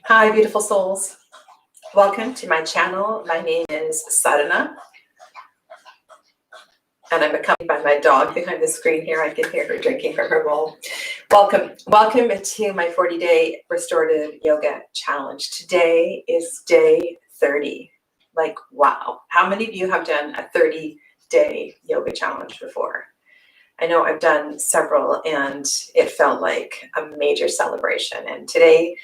Hi, beautiful souls. Welcome to my channel. My name is Sadhana, and I'm accompanied by my dog behind the screen here. I can hear her drinking from her bowl. Welcome to my 40-day restorative yoga challenge. Today is day 30. Like, wow. How many of you have done a 30-day yoga challenge before? I know I've done several, and it felt like a major celebration. And today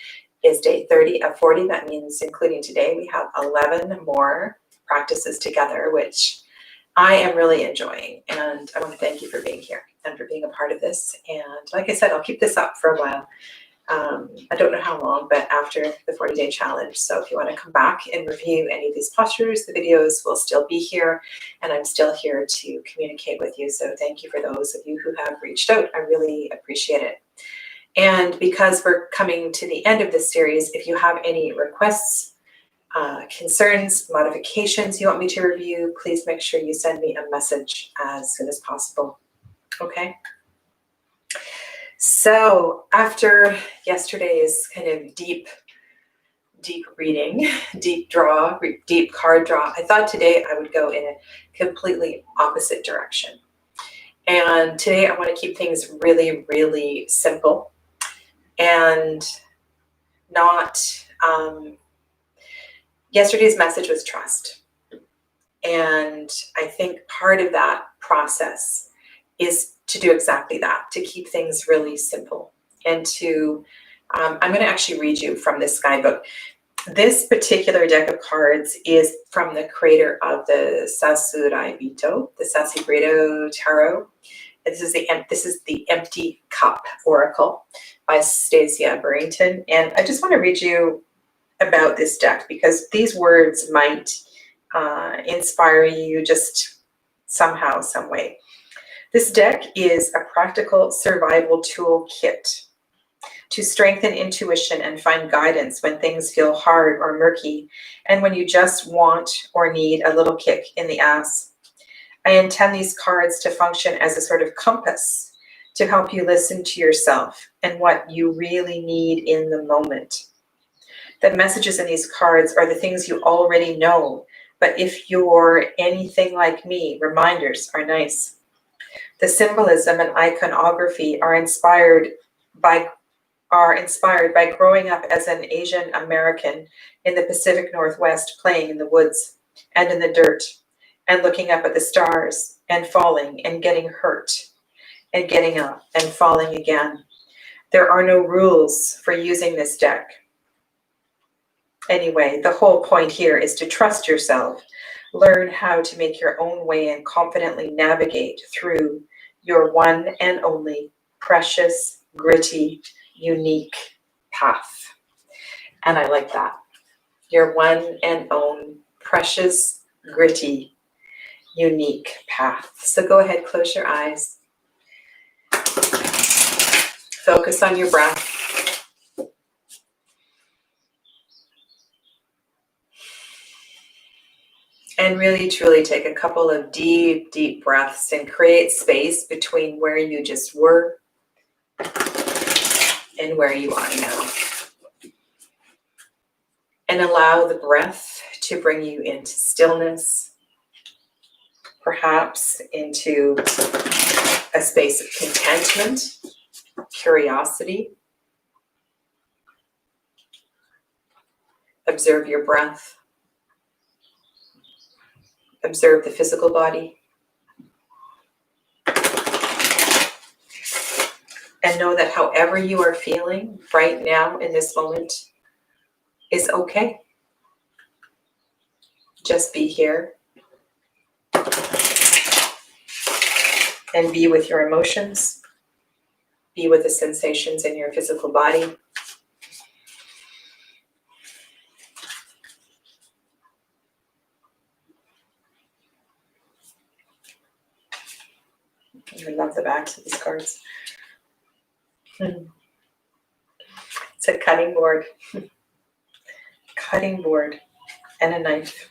is day 30 of 40. That means, including today, we have 11 more practices together, which I am really enjoying. And I want to thank you for being here and for being a part of this. And like I said, I'll keep this up for a while. I don't know how long, but after the 40-day challenge. So if you want to come back and review any of these postures, the videos will still be here, and I'm still here to communicate with you. So thank you for those of you who have reached out. I really appreciate it. And because we're coming to the end of this series, if you have any requests, concerns, modifications you want me to review, please make sure you send me a message as soon as possible. Okay? So after yesterday's kind of deep reading, deep card draw, I thought today I would go in a completely opposite direction. And today I want to keep things really, really simple and not, yesterday's message was trust. And I think part of that process is to do exactly that, to keep things really simple. And to, I'm going to actually read you from this guidebook. This particular deck of cards is from the creator of the Sasurabito, the Sasibredo Tarot. This is the Empty Cup Oracle by Stacia Barrington. And I just want to read you about this deck because these words might inspire you just somehow, some way. This deck is a practical survival toolkit to strengthen intuition and find guidance when things feel hard or murky, and when you just want or need a little kick in the ass. I intend these cards to function as a sort of compass to help you listen to yourself and what you really need in the moment. The messages in these cards are the things you already know, but if you're anything like me, reminders are nice. The symbolism and iconography are inspired by growing up as an Asian American in the Pacific Northwest, playing in the woods and in the dirt and looking up at the stars and falling and getting hurt and getting up and falling again. There are no rules for using this deck. Anyway, the whole point here is to trust yourself, learn how to make your own way and confidently navigate through your one and only precious, gritty, unique path. And I like that. Your one and own precious, gritty, unique path. So go ahead, close your eyes. Focus on your breath. And really, truly take a couple of deep, deep breaths and create space between where you just were and where you are now. And allow the breath to bring you into stillness, perhaps into a space of contentment, curiosity. Observe your breath. Observe the physical body. And know that however you are feeling right now in this moment is okay. Just be here and be with your emotions. Be with the sensations in your physical body. I love the backs of these cards. It's a cutting board. Cutting board and a knife.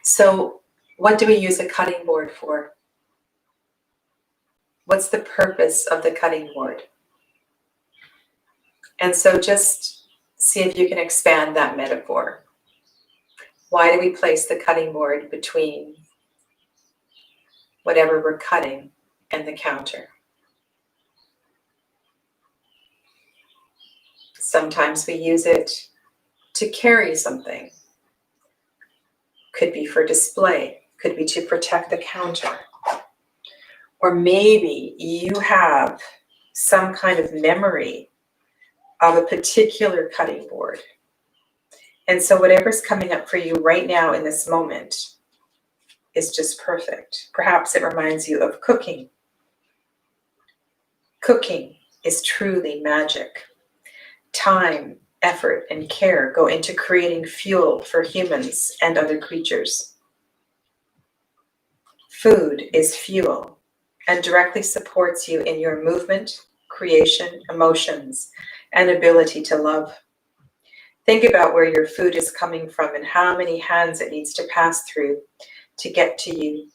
So what do we use a cutting board for? What's the purpose of the cutting board? And so just see if you can expand that metaphor. Why do we place the cutting board between whatever we're cutting and the counter? Sometimes we use it to carry something. Could be for display, could be to protect the counter. Or maybe you have some kind of memory of a particular cutting board. And so whatever's coming up for you right now in this moment is just perfect. Perhaps it reminds you of cooking. Cooking is truly magic. Time, effort, and care go into creating fuel for humans and other creatures. Food is fuel and directly supports you in your movement, creation, emotions, and ability to love. Think about where your food is coming from and how many hands it needs to pass through to get to you.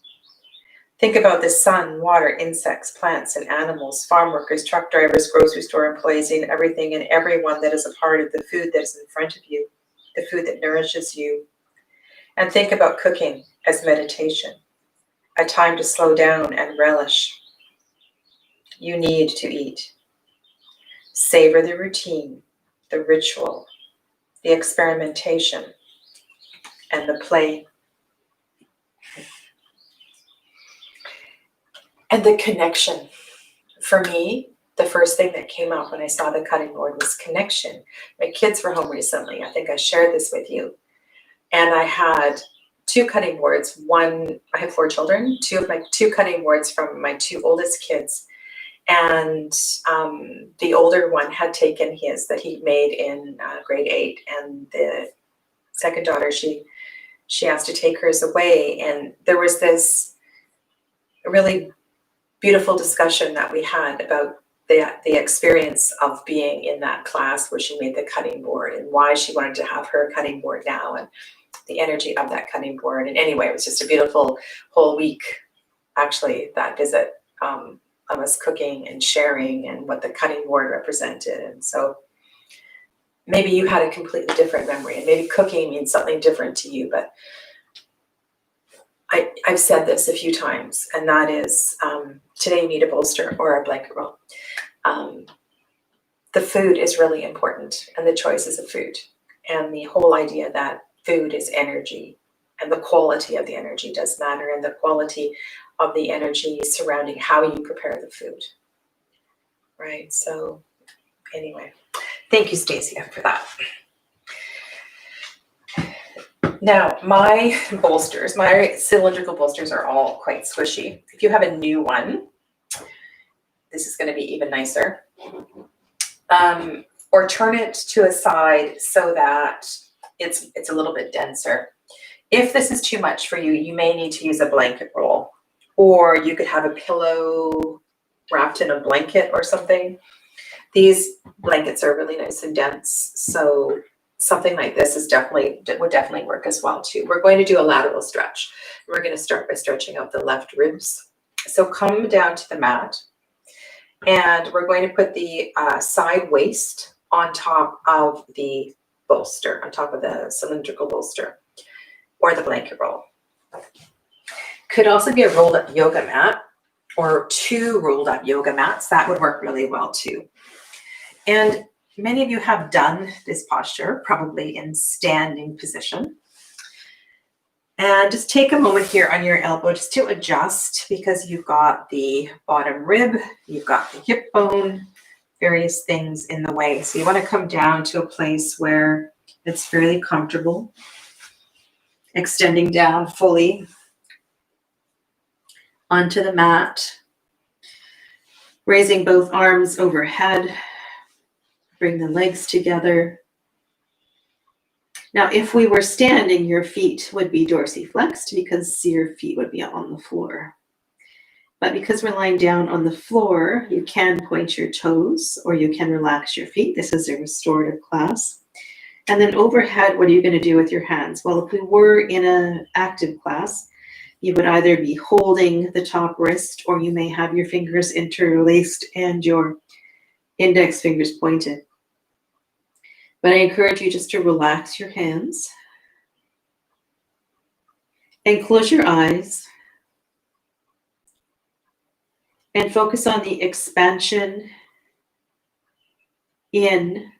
Think about the sun, water, insects, plants, and animals, farm workers, truck drivers, grocery store employees, and everything and everyone that is a part of the food that is in front of you, the food that nourishes you. And think about cooking as meditation, a time to slow down and relish. You need to eat. Savor the routine, the ritual, the experimentation, and the play. And the connection. For me, the first thing that came up when I saw the cutting board was connection. My kids were home recently. I think I shared this with you. And I had two cutting boards. I have 4 children, two cutting boards from my 2 oldest kids. And the older one had taken his that he made in grade 8. And the second daughter, she asked to take hers away. And there was this really beautiful discussion that we had about the experience of being in that class where she made the cutting board and why she wanted to have her cutting board now and the energy of that cutting board. And anyway, it was just a beautiful whole week, actually, that visit of us cooking and sharing and what the cutting board represented. And so maybe you had a completely different memory and maybe cooking means something different to you, but I've said this a few times, and that is today you need a bolster or a blanket roll. The food is really important, and the choices of food, and the whole idea that food is energy, and the quality of the energy does matter, and the quality of the energy surrounding how you prepare the food, right? So anyway, thank you, Stacia, for that. Now, my bolsters, my cylindrical bolsters are all quite squishy. If you have a new one, this is going to be even nicer. Or turn it to a side so that it's a little bit denser. If this is too much for you, you may need to use a blanket roll, or you could have a pillow wrapped in a blanket or something. These blankets are really nice and dense, so something like this would definitely work as well too. We're going to do a lateral stretch. We're going to start by stretching out the left ribs. So come down to the mat, and we're going to put the side waist on top of the bolster, on top of the cylindrical bolster or the blanket roll. Could also be a rolled up yoga mat or 2 rolled up yoga mats. That would work really well too. And many of you have done this posture, probably in standing position. And just take a moment here on your elbow just to adjust, because you've got the bottom rib, you've got the hip bone, various things in the way. So you want to come down to a place where it's fairly comfortable, extending down fully onto the mat, raising both arms overhead. Bring the legs together. Now, if we were standing, your feet would be dorsiflexed because your feet would be on the floor. But because we're lying down on the floor, you can point your toes or you can relax your feet. This is a restorative class. And then overhead, what are you going to do with your hands? Well, if we were in an active class, You would either be holding the top wrist, or you may have your fingers interlaced and your index fingers pointed. But I encourage you just to relax your hands and close your eyes and focus on the expansion in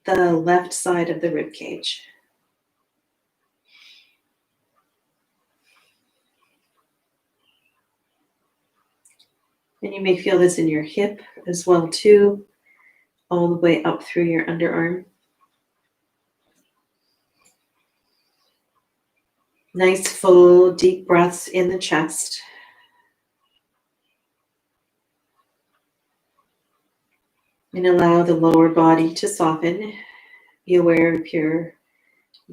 the left side of the rib cage. And you may feel this in your hip as well too, all the way up through your underarm. Nice full deep breaths in the chest. And allow the lower body to soften. Be aware if your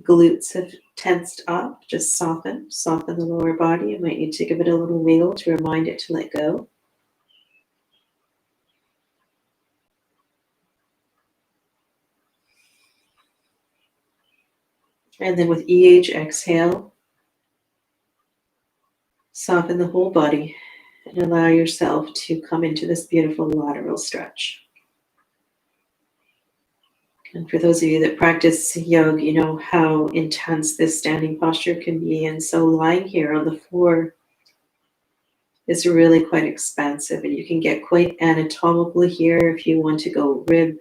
glutes have tensed up, just soften the lower body. You might need to give it a little wiggle to remind it to let go. And then with each exhale, soften the whole body and allow yourself to come into this beautiful lateral stretch. And for those of you that practice yoga, you know how intense this standing posture can be. And so lying here on the floor is really quite expansive, and you can get quite anatomical here if you want to go rib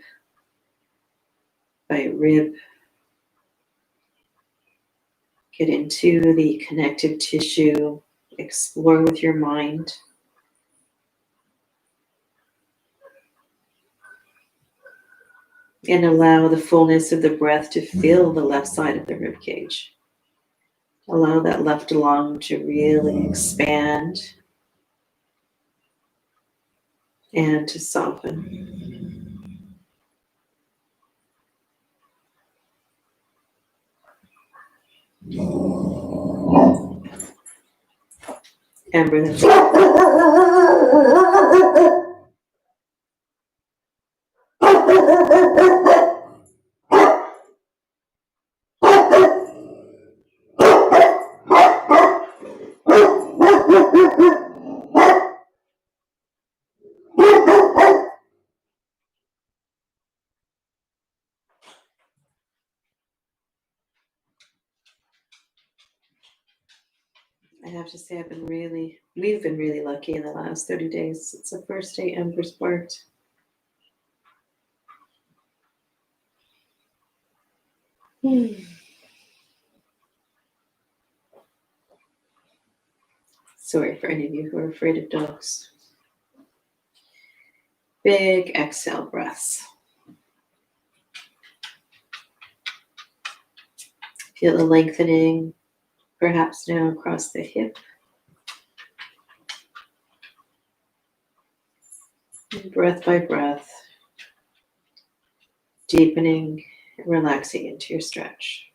by rib. Get into the connective tissue, explore with your mind. And allow the fullness of the breath to fill the left side of the rib cage. Allow that left lung to really expand and to soften. And breathe in. I have to say we've been really lucky in the last 30 days. It's the first day Ember's barked. Sorry for any of you who are afraid of dogs. Big exhale breaths. Feel the lengthening, perhaps now across the hip. And breath by breath, deepening, relaxing into your stretch.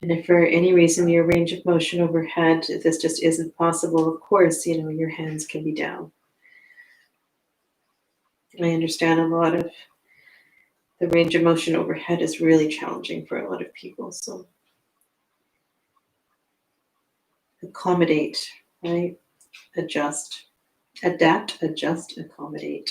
And if for any reason your range of motion overhead, if this just isn't possible, of course, your hands can be down. I understand a lot of the range of motion overhead is really challenging for a lot of people. So accommodate, right? Adjust, adapt, adjust, accommodate.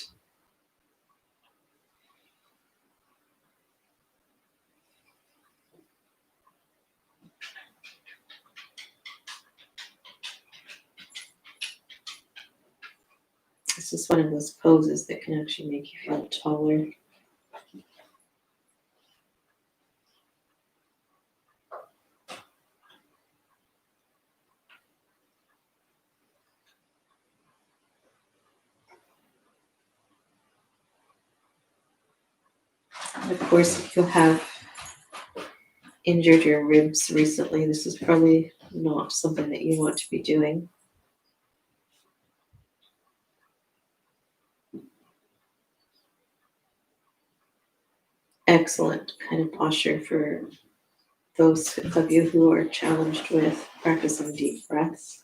This is one of those poses that can actually make you feel taller. Of course, if you have injured your ribs recently, this is probably not something that you want to be doing. Excellent kind of posture for those of you who are challenged with practicing deep breaths.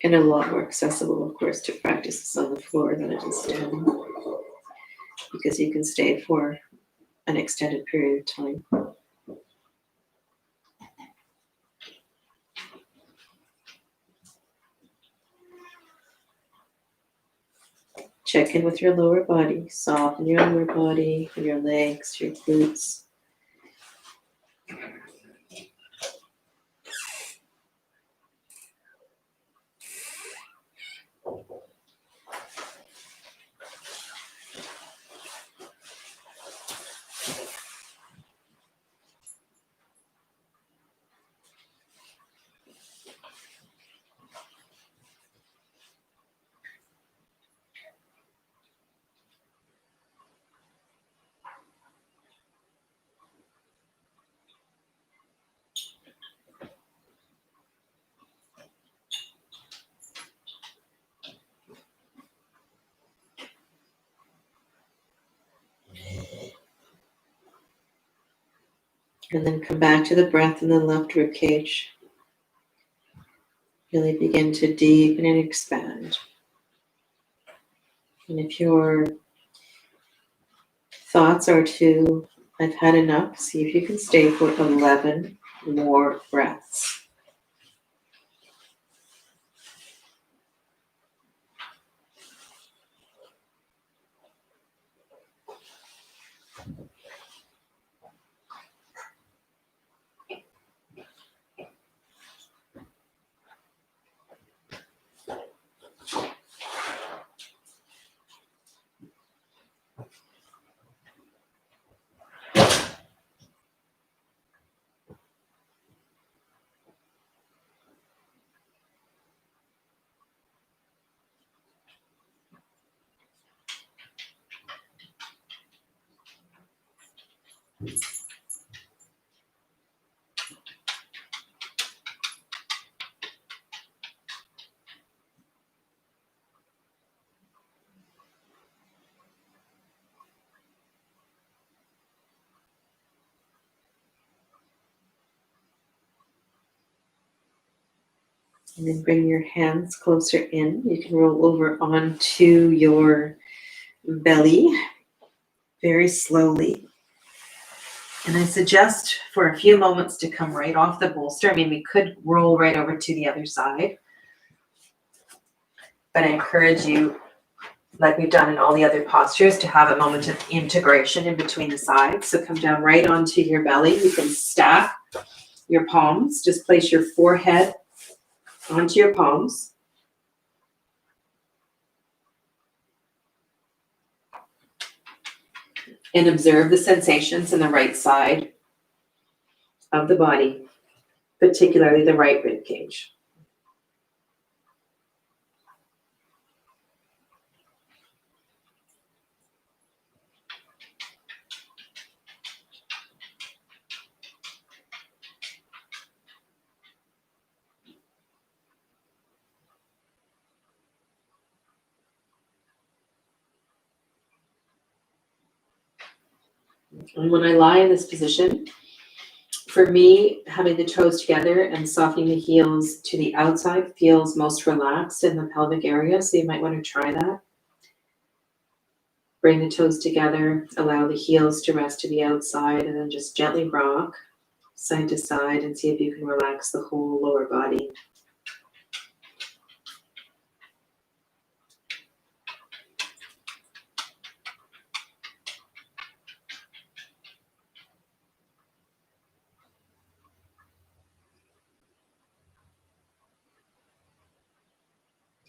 And a lot more accessible, of course, to practice on the floor than it is standing, because you can stay for an extended period of time. Check in with your lower body. Soften your lower body, your legs, your glutes. And then come back to the breath in the left rib cage. Really begin to deepen and expand. And if your thoughts are to, I've had enough, see if you can stay for 11 more breaths. And then bring your hands closer in. You can roll over onto your belly very slowly. And I suggest for a few moments to come right off the bolster. I mean, we could roll right over to the other side, but I encourage you, like we've done in all the other postures, to have a moment of integration in between the sides. So come down right onto your belly. You can stack your palms. Just place your forehead onto your palms. And observe the sensations in the right side of the body, particularly the right rib cage. And when I lie in this position, for me, having the toes together and softening the heels to the outside feels most relaxed in the pelvic area, so you might want to try that. Bring the toes together, allow the heels to rest to the outside, and then just gently rock side to side and see if you can relax the whole lower body.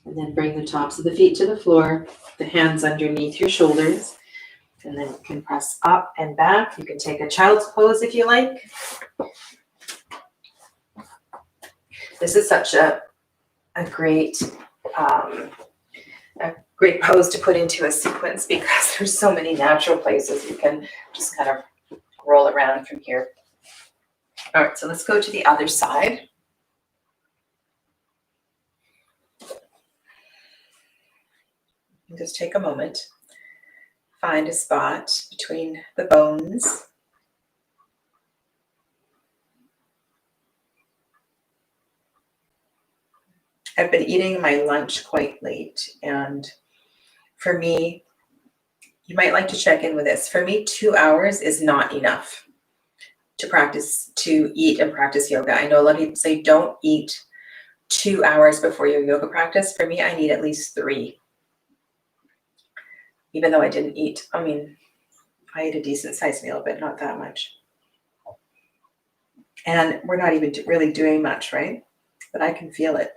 And then bring the tops of the feet to the floor, the hands underneath your shoulders, and then you can press up and back. You can take a child's pose if you like. This is such a great pose to put into a sequence because there's so many natural places you can just kind of roll around from here. All right, so let's go to the other side. And just take a moment, find a spot between the bones. I've been eating my lunch quite late, and for me, you might like to check in with this. For me, 2 hours is not enough to eat and practice yoga. I know a lot of people say don't eat 2 hours before your yoga practice. For me, I need at least 3. Even though I didn't eat, I ate a decent sized meal, but not that much. And we're not even really doing much, right? But I can feel it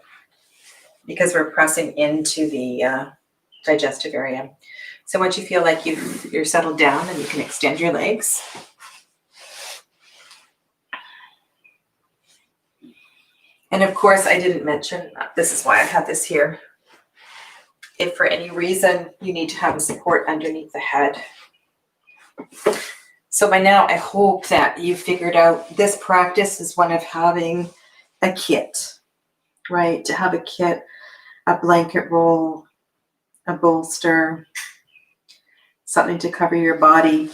because we're pressing into the digestive area. So once you feel like you're settled down, and you can extend your legs. And of course, I didn't mention, this is why I have this here. If for any reason you need to have a support underneath the head. So by now, I hope that you've figured out this practice is one of having a kit, right? To have a kit, a blanket roll, a bolster, something to cover your body.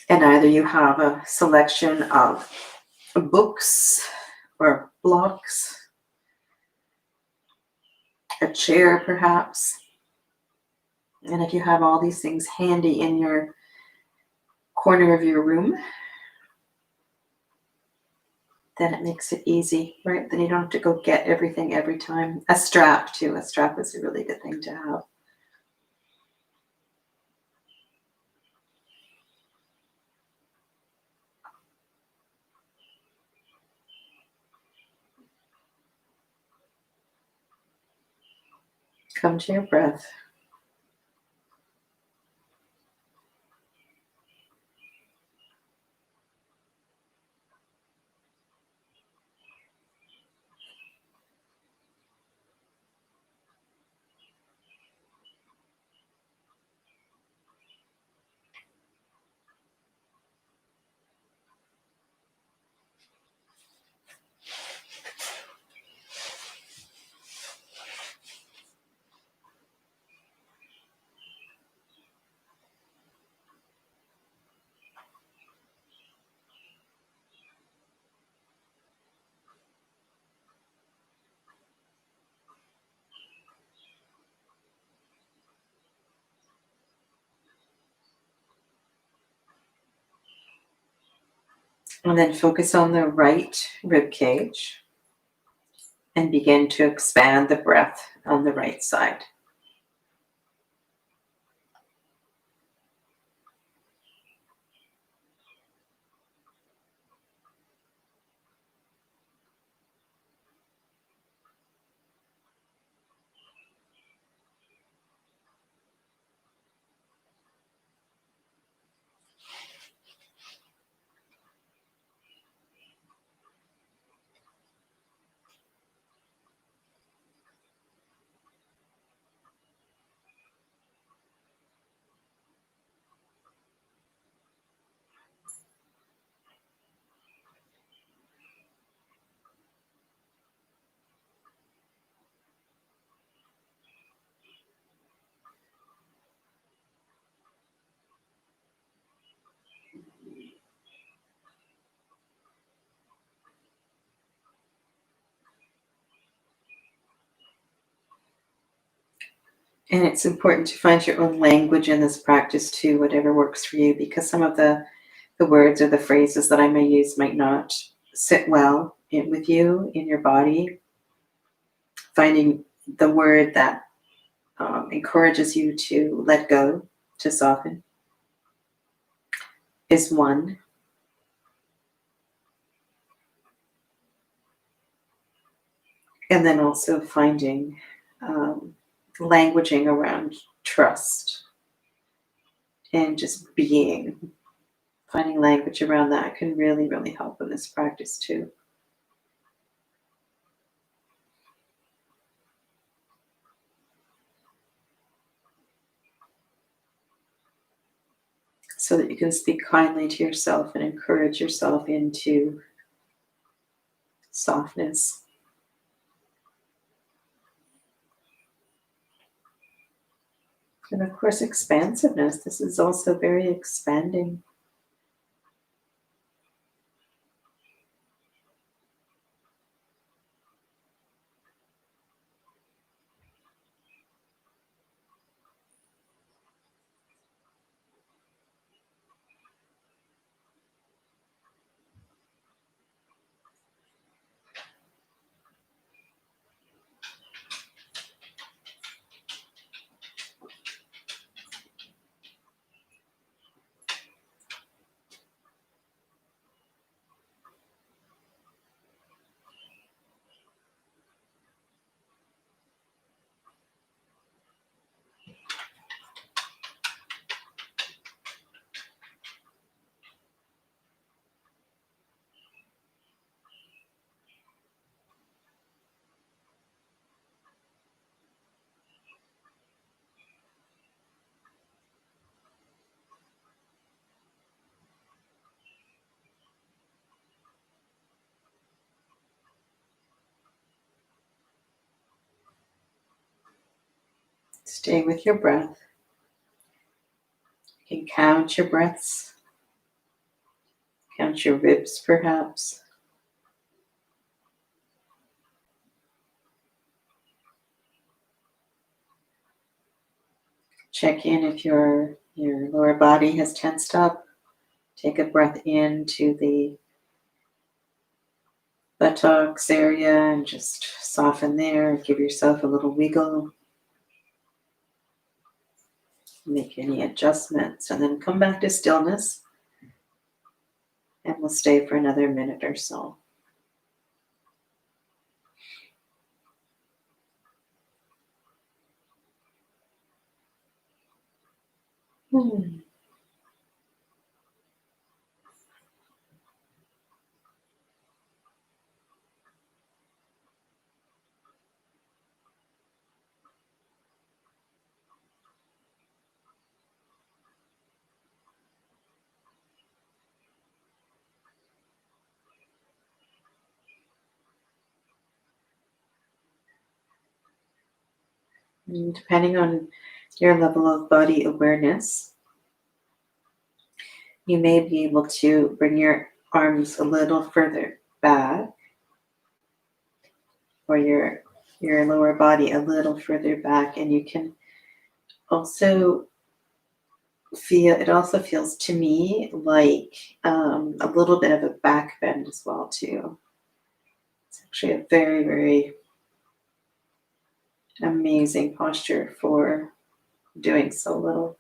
And either you have a selection of books or blocks, a chair perhaps. And if you have all these things handy in your corner of your room, then it makes it easy, right? Then you don't have to go get everything every time. A strap too. A strap is a really good thing to have. Come to your breath. And then focus on the right rib cage and begin to expand the breath on the right side. And it's important to find your own language in this practice too, whatever works for you, because some of the words or the phrases that I may use might not sit well with you in your body. Finding the word that encourages you to let go, to soften, is one. And then also finding languaging around trust and just being. Finding language around that can really, really help in this practice too. So that you can speak kindly to yourself and encourage yourself into softness. And of course, expansiveness. This is also very expanding. Stay with your breath. You can count your breaths. Count your ribs, perhaps. Check in if your lower body has tensed up. Take a breath into the buttocks area and just soften there. Give yourself a little wiggle. Make any adjustments and then come back to stillness. And we'll stay for another minute or so. And depending on your level of body awareness, you may be able to bring your arms a little further back, or your lower body a little further back, and you can also feel, it also feels to me like a little bit of a back bend as well too. It's actually a very, very amazing posture for doing so little.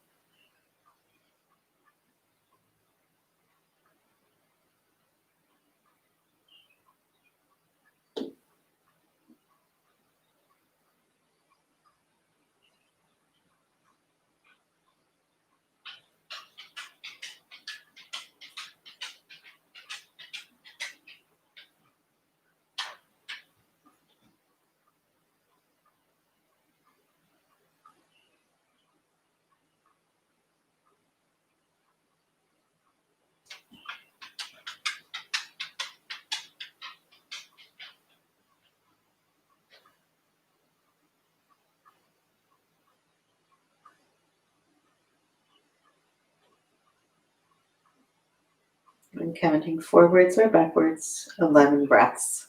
And counting forwards or backwards, 11 breaths.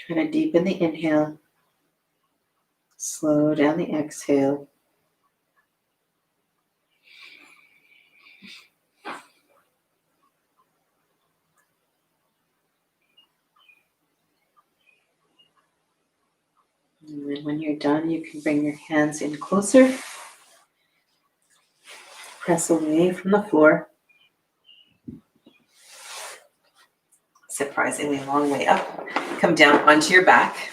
Try to deepen the inhale. Slow down the exhale. And then when you're done, you can bring your hands in closer. Press away from the floor. Surprisingly long way up. Come down onto your back.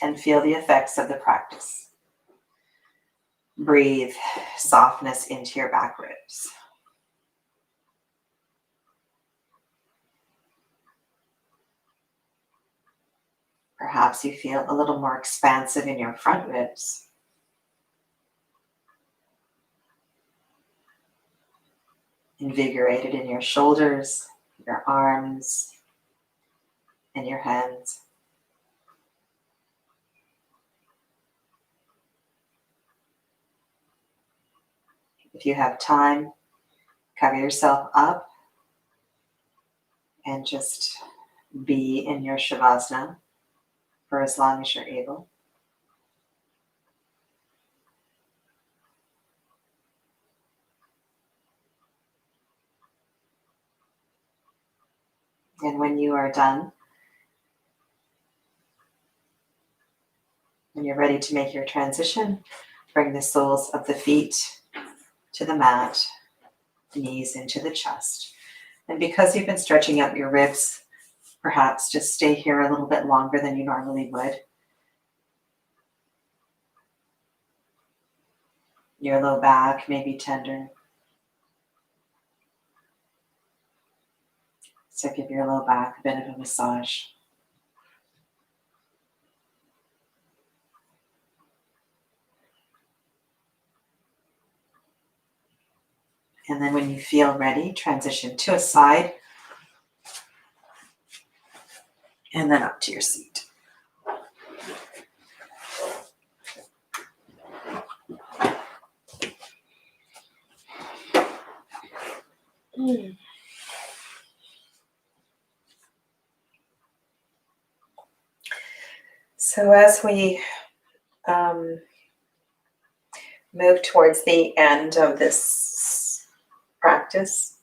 And feel the effects of the practice. Breathe softness into your back ribs. Perhaps you feel a little more expansive in your front ribs. Invigorated in your shoulders, your arms, and your hands. If you have time, cover yourself up and just be in your Shavasana for as long as you're able. And when you are done, when you're ready to make your transition, bring the soles of the feet to the mat, knees into the chest. And because you've been stretching out your ribs, perhaps just stay here a little bit longer than you normally would. Your low back may be tender. So give your low back a bit of a massage. And then when you feel ready, transition to a side and then up to your seat. So as we move towards the end of this practice,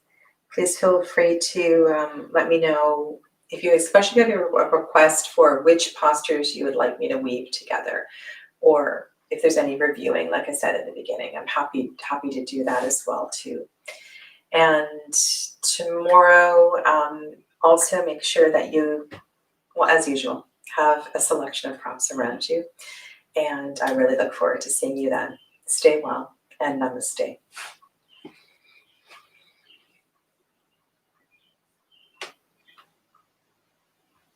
please feel free to let me know if you, especially if you have a request for which postures you would like me to weave together, or if there's any reviewing, like I said in the beginning, I'm happy to do that as well too. And tomorrow, also make sure that you, well, as usual, have a selection of prompts around you. And I really look forward to seeing you then. Stay well and namaste.